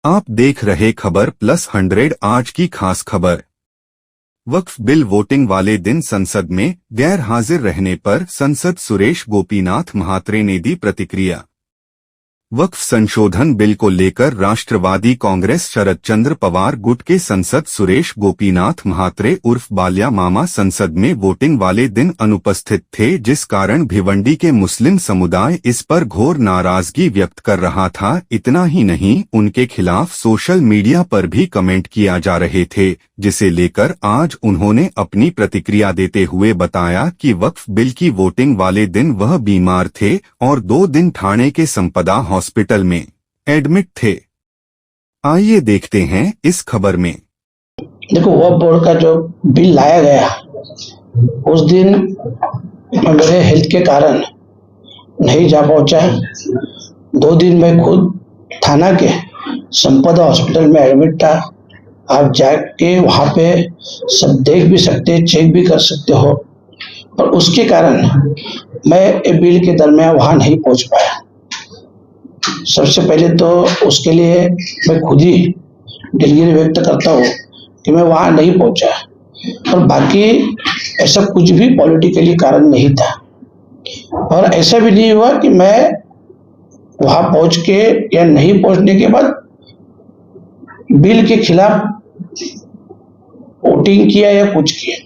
आप देख रहे खबर +100 आज की खास खबर। वक्फ बिल वोटिंग वाले दिन संसद में गैर हाजिर रहने पर सांसद सुरेश गोपीनाथ महात्रे ने दी प्रतिक्रिया। वक्फ संशोधन बिल को लेकर राष्ट्रवादी कांग्रेस शरद चंद्र पवार गुट के सांसद सुरेश गोपीनाथ महात्रे उर्फ बाल्या मामा संसद में वोटिंग वाले दिन अनुपस्थित थे, जिस कारण भिवंडी के मुस्लिम समुदाय इस पर घोर नाराजगी व्यक्त कर रहा था। इतना ही नहीं, उनके खिलाफ सोशल मीडिया पर भी कमेंट किया जा रहे थे, जिसे लेकर आज उन्होंने अपनी प्रतिक्रिया देते हुए बताया कि वक्फ बिल की वोटिंग वाले दिन वह बीमार थे और 2 दिन ठाणे के संपदा हॉस्पिटल में एडमिट थे। आइए देखते हैं इस खबर में। देखो, वक्फ बोर्ड का जो बिल लाया गया उस दिन मैं मेरे हेल्थ के कारण नहीं जा पहुंचा। 2 दिन मैं खुद थाना के संपदा हॉस्पिटल में एडमिट था। आप जाके वहां पे सब देख भी सकते, चेक भी कर सकते हो, और उसके कारण मैं बिल के दरमियान वहां नहीं पहुंच पाया। सबसे पहले तो उसके लिए मैं खुद ही दिलगिरी व्यक्त करता हूँ कि मैं वहां नहीं पहुंचा, और बाकी ऐसा कुछ भी पॉलिटिकली कारण नहीं था, और ऐसा भी नहीं हुआ कि मैं वहां पहुंच के या नहीं पहुंचने के बाद बिल के खिलाफ वोटिंग किया या कुछ किया।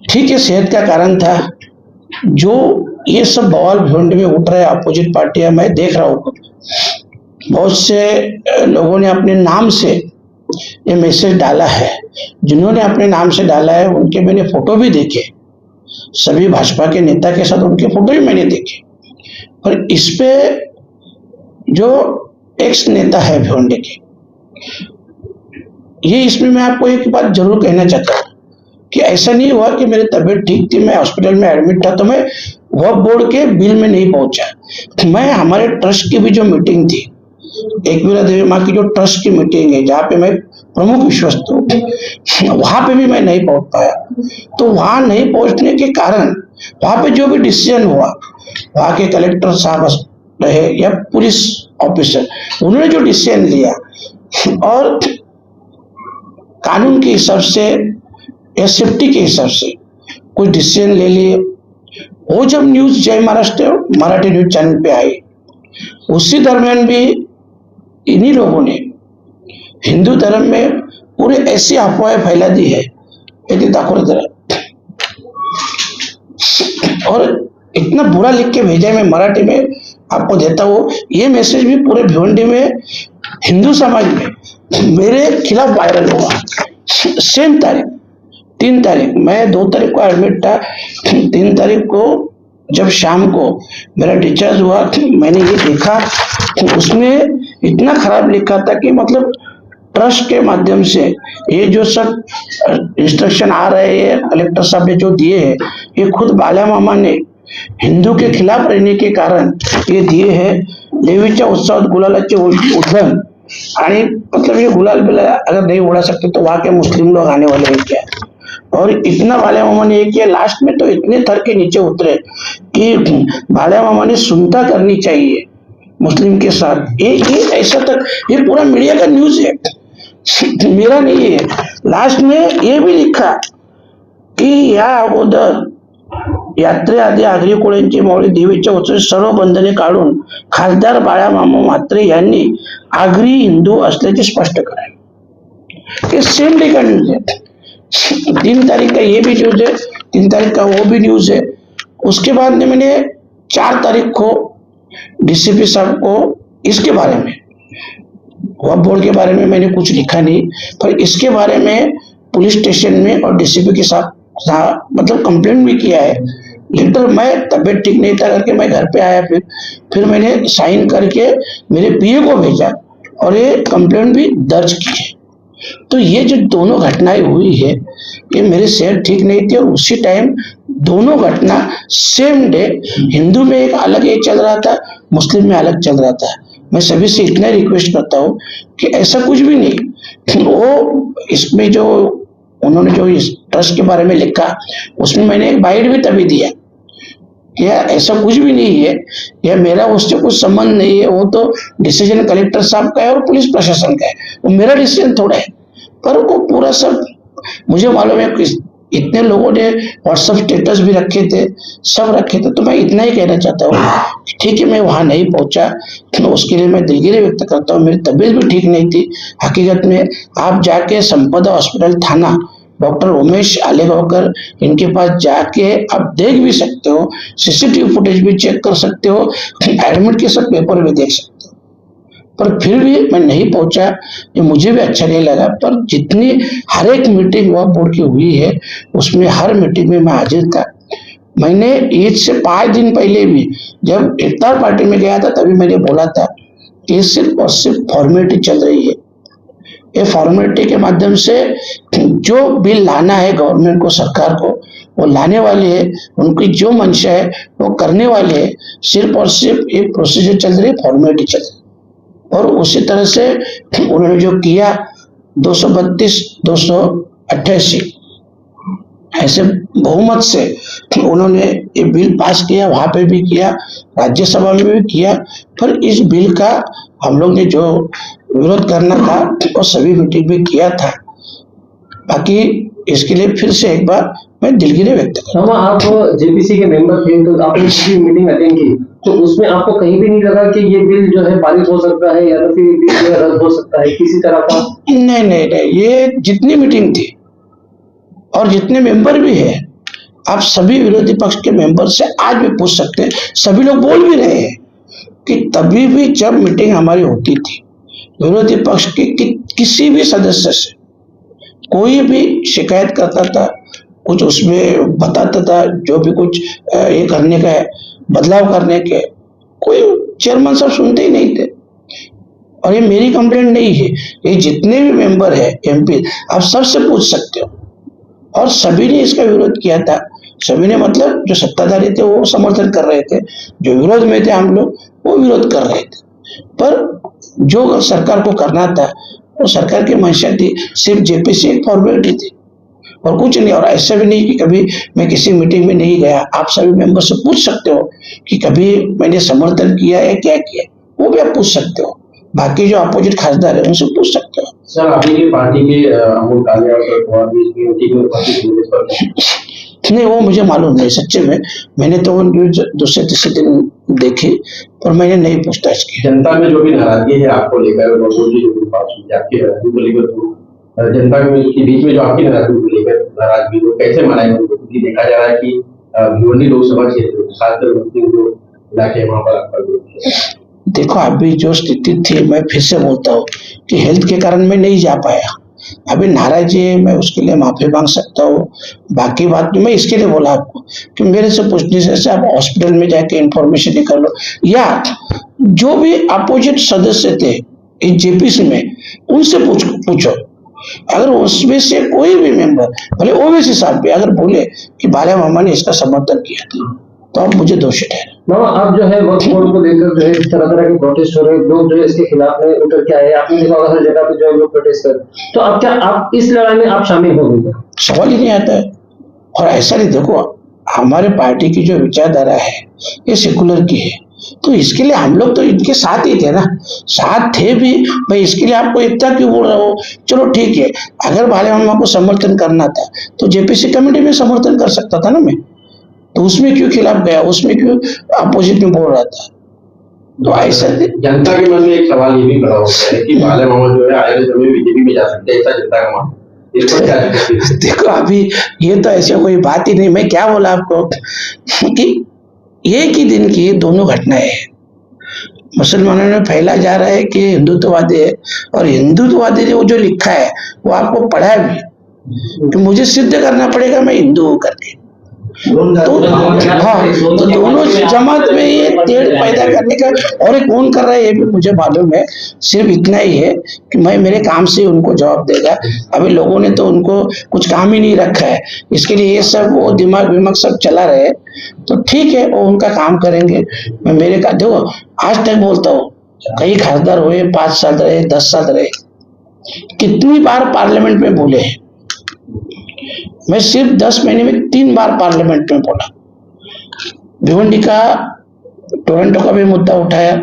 ठीक है, सेहत का कारण था। जो ये सब बवाल भिवंडी में उठ रहे हैं अपोजिट पार्टियां, मैं देख रहा हूँ बहुत से लोगों ने अपने नाम से ये मैसेज डाला है। जिन्होंने अपने नाम से डाला है उनके मैंने फोटो भी देखे, सभी भाजपा के नेता के साथ उनके फोटो भी मैंने देखे। और इस पे जो एक्स नेता है भिवंडी के, ये इसमें मैं आपको एक बात जरूर कहना चाहता हूँ कि ऐसा नहीं हुआ कि मेरी तबीयत ठीक थी, मैं हॉस्पिटल में एडमिट था तो मैं वक्फ बोर्ड के बिल में नहीं पहुंचा। मैं हमारे ट्रस्ट की भी जो मीटिंग थी, एकवीरा देवी माँ की जो ट्रस्ट की मीटिंग है जहाँ पे मैं प्रमुख विश्वस्त हूँ, वहां पे भी मैं नहीं पहुंच पाया। तो वहां नहीं पहुंचने के कारण वहां पे जो भी डिसीजन हुआ, वहां के कलेक्टर साहब रहे या पुलिस ऑफिसर, उन्होंने जो डिसीजन लिया और कानून के हिसाब से या सेफ्टी के हिसाब से कुछ डिसीजन ले लिए, वो जब न्यूज जय महाराष्ट्र मराठी न्यूज चैनल पे आई, उसी दरमियान भी इन्हीं लोगों ने हिंदू धर्म में पूरे ऐसी अफवाहें फैला दी है और इतना बुरा लिख के भेजा है। मैं मराठी में आपको देता हूँ, ये मैसेज भी पूरे भिवंडी में हिंदू समाज में मेरे खिलाफ वायरल हुआ। सेम तारीख 3 तारीख, मैं 2 तारीख को एडमिट था। 3 तारीख को जब शाम को मेरा डिस्चार्ज हुआ, मैंने ये देखा कि उसमें इतना खराब लिखा था कि मतलब ट्रस्ट के माध्यम से ये जो सब इंस्ट्रक्शन आ रहे हैं कलेक्टर साहब ने जो दिए हैं, ये खुद बाल्या मामा ने हिंदू के खिलाफ रहने के कारण ये दिए हैं। देवीच्या उत्सवात गुलालाचे उधळण, आणि मतलब ये गुलाल बिला अगर नहीं उड़ा सकते तो वहां के मुस्लिम लोग आने वाले हैं क्या? और इतना बाल्या मामा ने किया, लास्ट में तो इतने थर के नीचे उतरे कि बाल्या मामा ने सुनता करनी चाहिए मुस्लिम के साथ। ये ऐसा तक ये पूरा मीडिया का न्यूज है, मेरा नहीं है। लास्ट में ये भी लिखा की या अगोदर यात्रेआधी आगरी कोळ्यांची माऊली देवीच्या उत्सवी सर्व बंधने काढून खासदार बाळा मामा म्हात्रे यांनी आगरी हिंदू असल्याचे स्पष्ट करावे। ये सेम डे का न्यूज है। 3 तारीख का ये भी न्यूज है, 3 तारीख का वो भी न्यूज है। उसके बाद में मैंने 4 तारीख को डीसीपी साहब को इसके बारे में, वक्फ बोर्ड के बारे में मैंने कुछ लिखा नहीं, पर इसके बारे में पुलिस स्टेशन में और डीसीपी के साथ मतलब कंप्लेंट भी किया है। लेटर मैं तबीयत ठीक नहीं था करके मैं घर पे आया, फिर मैंने साइन करके मेरे पीए को भेजा और ये कंप्लेंट भी दर्ज की है। तो ये जो दोनों घटनाएं हुई है, ये मेरी सेहत ठीक नहीं थी और उसी टाइम दोनों घटना सेम डे हिंदू में एक अलग ये चल रहा था, मुस्लिम में अलग चल रहा था। मैं सभी से इतना रिक्वेस्ट करता हूँ कि ऐसा कुछ भी नहीं। वो इसमें जो उन्होंने जो इस ट्रस्ट के बारे में लिखा, उसमें मैंने एक बाइट भी तभी दिया या ऐसा कुछ भी नहीं है, या मेरा उससे कुछ संबंध नहीं है। वो तो डिसीजन कलेक्टर साहब का है और पुलिस प्रशासन का है, वो मेरा डिसीजन थोड़ा है। पर वो पूरा सब मुझे मालूम है कि इतने लोगों ने व्हाट्सएप स्टेटस भी रखे थे, सब रखे थे। तो मैं इतना ही कहना चाहता हूँ, ठीक है मैं वहां नहीं पहुंचा, तो उसके लिए मैं दिलगिरी व्यक्त करता हूँ। मेरी तबीयत भी ठीक नहीं थी हकीकत में। आप जाके संपदा हॉस्पिटल थाना डॉक्टर उमेश आलेगांवकर इनके पास जाके आप देख भी सकते हो, सीसीटीवी फुटेज भी चेक कर सकते हो, एडमिट के सब पेपर भी देख सकते हो। पर फिर भी मैं नहीं पहुंचा, ये मुझे भी अच्छा नहीं लगा। पर जितनी हर एक मीटिंग वह बोर्ड की हुई है, उसमें हर मीटिंग में मैं हाजिर था। मैंने ईद से 5 दिन पहले भी जब इफ्तार पार्टी में गया था, तभी मैंने बोला था कि ये सिर्फ और सिर्फ फॉर्मेलिटी चल रही है। ये फॉर्मेलिटी के माध्यम से जो बिल लाना है गवर्नमेंट को, सरकार को, वो लाने वाले हैं। उनकी जो मंशा है वो करने वाले हैं। सिर्फ और सिर्फ एक प्रोसीजर चल रही है, फॉर्मेलिटी चल रही है। और उसी तरह से उन्होंने जो किया 232 288 ऐसे बहुमत से उन्होंने ये बिल पास किया, वहां पे भी किया, राज्यसभा में भी किया। पर इस बिल का हम लोग ने जो विरोध करना था वो सभी मीटिंग में किया था। बाकी इसके लिए फिर से एक बार मैं दिलगिरी व्यक्त करता हूं। मामा, आप जेपीसी के मेंबर थे, तो आपने इसकी मीटिंग अटेंड की, तो उसमें आपको कहीं भी नहीं लगा कि ये बिल जो है पारित हो सकता है या तो फिर बिल जो है रद्द हो सकता है किसी तरह का? नहीं नहीं नहीं, ये जितनी मीटिंग थी और जितने मेंबर भी है, आप सभी विरोधी पक्ष के मेंबर से आज भी पूछ सकते हैं। सभी लोग बोल भी रहे हैं कि तभी भी जब मीटिंग हमारी होती थी, विरोधी पक्ष के किसी भी सदस्य से कोई भी शिकायत करता था, कुछ उसमें बताता था, जो भी कुछ ये करने का है, बदलाव करने के, कोई चेयरमैन साहब सुनते ही नहीं थे। और ये मेरी कंप्लेंट नहीं है, ये जितने भी मेंबर है एमपी, आप सबसे पूछ सकते हो। और सभी ने इसका विरोध किया था। सभी ने मतलब जो सत्ताधारी थे वो समर्थन कर रहे थे, जो विरोध में थे हम लोग वो विरोध कर रहे थे। पर जो सरकार को करना था वो सरकार की मंशा थी, सिर्फ जेपीसी एक फॉर्मेलिटी थी और कुछ नहीं। और ऐसा भी नहीं कि कभी मैं किसी मीटिंग में नहीं गया। आप सभी मेंबर से पूछ सकते हो कि कभी मैंने समर्थन किया है, क्या किया, वो भी आप पूछ सकते हो। बाकी जो अपोजिट खासदार है उनसे पूछ सकते हो। सर, अभी की पार्टी के अमोल कालिया और शरद पवार भी इसकी मीटिंग में उपस्थित हुए पर नहीं, वो मुझे मालूम नहीं सच्चे में। मैंने तो वो न्यूज दूसरे तीसरे दिन देखी, पर मैंने नहीं पूछताछ की। जनता में जो भी नाराजगी है आपको लेकर और मोदी जी की बात सुन के आपकी नाराजगी को लेकर, तो जनता के बीच में जो आपकी नाराजगी को लेकर नाराजगी को कैसे मनाएंगे? क्योंकि देखा जा रहा है कि भिवंडी लोकसभा क्षेत्र खासकर जो इलाके वहां पर आपका देखो, अभी जो स्थिति थी, मैं फिर से बोलता हूँ कि हेल्थ के कारण मैं नहीं जा पाया। अभी नाराज है, मैं उसके लिए माफी मांग सकता हूँ। बाकी बात मैं इसके लिए बोला आपको कि मेरे से पूछने से आप हॉस्पिटल में जाके इंफॉर्मेशन निकाल लो, या जो भी अपोजिट सदस्य थे इस जेपीसी में उनसे पूछो। अगर उसमें से कोई भी मेंबर, भले ओवैसी साहब भी, अगर बोले कि बाला मामा ने इसका समर्थन किया था, तो आप मुझे दोषी ठहरे। मामा, आप जो है वक्फ बोर्ड को लेकर जो है तरह तरह के प्रोटेस्ट हो रहे हैं, लोग जो है इसके खिलाफ में उतर के आए, आपने देखा होगा हर जगह पे जो है लोग प्रोटेस्ट कर, तो अब क्या आप इस लड़ाई में आप शामिल हो गए? सवाल ही नहीं आता है। और ऐसा नहीं, देखो हमारे पार्टी की जो विचारधारा है ये सेकुलर की है, तो इसके लिए हम लोग तो इनके साथ ही थे ना, साथ थे भी। भाई इसके लिए आपको इतना क्यों बोल रहा हो? चलो ठीक है, अगर बाले मामा को समर्थन करना था तो जेपीसी कमेटी में समर्थन कर सकता था ना मैं, तो उसमें क्यों खिलाफ गया, उसमें क्यों अपोजिट में बोल रहा था? तो ऐसा जनता के मन में एक सवाल ये भी खड़ा होता है कि बाला मामा जो है आने वाले समय में बीजेपी में जा सकते हैं, ऐसा जनता का मान, इस पर क्या देखो अभी ये तो ऐसी कोई बात ही नहीं। मैं क्या बोला आपको कि एक ही दिन की दोनों घटनाएं हैं। मुसलमानों ने फैला जा रहा है कि हिंदुत्ववादी है, और हिंदुत्ववादी ने वो जो लिखा है वो आपको पढ़ा है भी कि मुझे सिद्ध करना पड़ेगा मैं हिंदू हूं करके। तो हाँ, तो दोनों जमात में ये तेड़ पैदा करने का, और एक कौन कर रहा है ये भी मुझे मालूम है। सिर्फ इतना ही है कि मैं मेरे काम से उनको जवाब देगा। अभी लोगों ने तो उनको कुछ काम ही नहीं रखा है, इसके लिए ये सब वो दिमाग विमाग सब चला रहे। तो ठीक है, वो उनका काम करेंगे। मैं मेरे का देखो, आज तक बोलता हूँ, कई खासदार हुए, 5 साल रहे, 10 साल रहे, कितनी बार पार्लियामेंट में बोले हैं। मैं सिर्फ 10 महीने में 3 बार पार्लियामेंट में बोला। भिवंडी का टोरंटो का भी मुद्दा उठाया,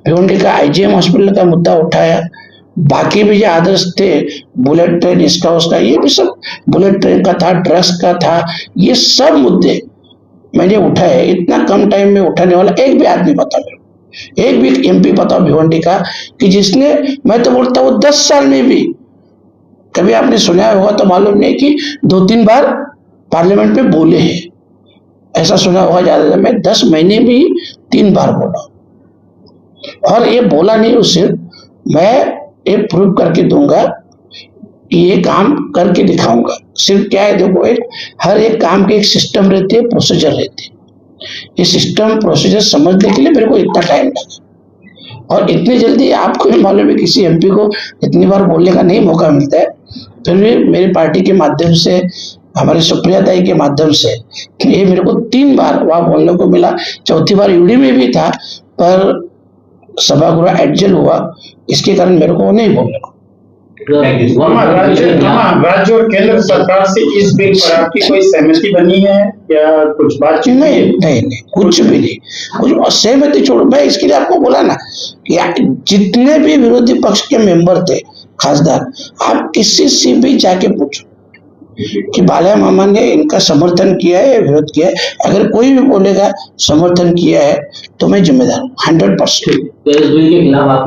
भिवंडी का आईजीएम हॉस्पिटल का मुद्दा उठाया, बाकी भी जो आदर्श थे, बुलेट ट्रेन इसका उसका, ये भी सब बुलेट ट्रेन का था, ड्रग्स का था, ये सब मुद्दे मैंने उठाए। इतना कम टाइम में उठाने वाला एक भी आदमी बता मेरे को, एक भी एमपी बताओ भिवंडी का कि जिसने, मैं तो बोलता हूँ 10 साल में भी, कभी आपने सुना होगा तो मालूम नहीं कि 2-3 बार पार्लियामेंट में बोले हैं, ऐसा सुना होगा ज्यादा। मैं 10 महीने में 3 बार बोला, और ये बोला नहीं उससे, मैं ये प्रूव करके दूंगा, ये काम करके दिखाऊंगा। सिर्फ क्या है, देखो एक हर एक काम की एक सिस्टम रहती है, प्रोसीजर रहती है। ये सिस्टम प्रोसीजर समझने के लिए मेरे को इतना टाइम लगा, और इतनी जल्दी आपको भी मालूम है किसी एमपी को इतनी बार बोलने का नहीं मौका मिलता है। फिर भी मेरी पार्टी के माध्यम से, हमारे सुप्रिया ताई के माध्यम से ये मेरे को 3 बार वहां बोलने को मिला। चौथी बार यूडी में भी था, पर सभागृह एडजल हुआ, इसके कारण मेरे को नहीं बोलने को। राज्य और केंद्र सरकार से इस बिल पर आपकी कोई सहमति बनी है या कुछ बातचीत? नहीं, कुछ भी नहीं, कुछ सहमति छोड़ो। मैं इसके लिए आपको बोला ना कि जितने भी विरोधी पक्ष के मेंबर थे, खासदार, आप किसी से भी जाके पूछो कि बाला मामा ने इनका समर्थन किया है, विरोध किया है। अगर कोई भी बोलेगा समर्थन किया है तो मैं जिम्मेदार हूँ 100%। तो इस बिल के खिलाफ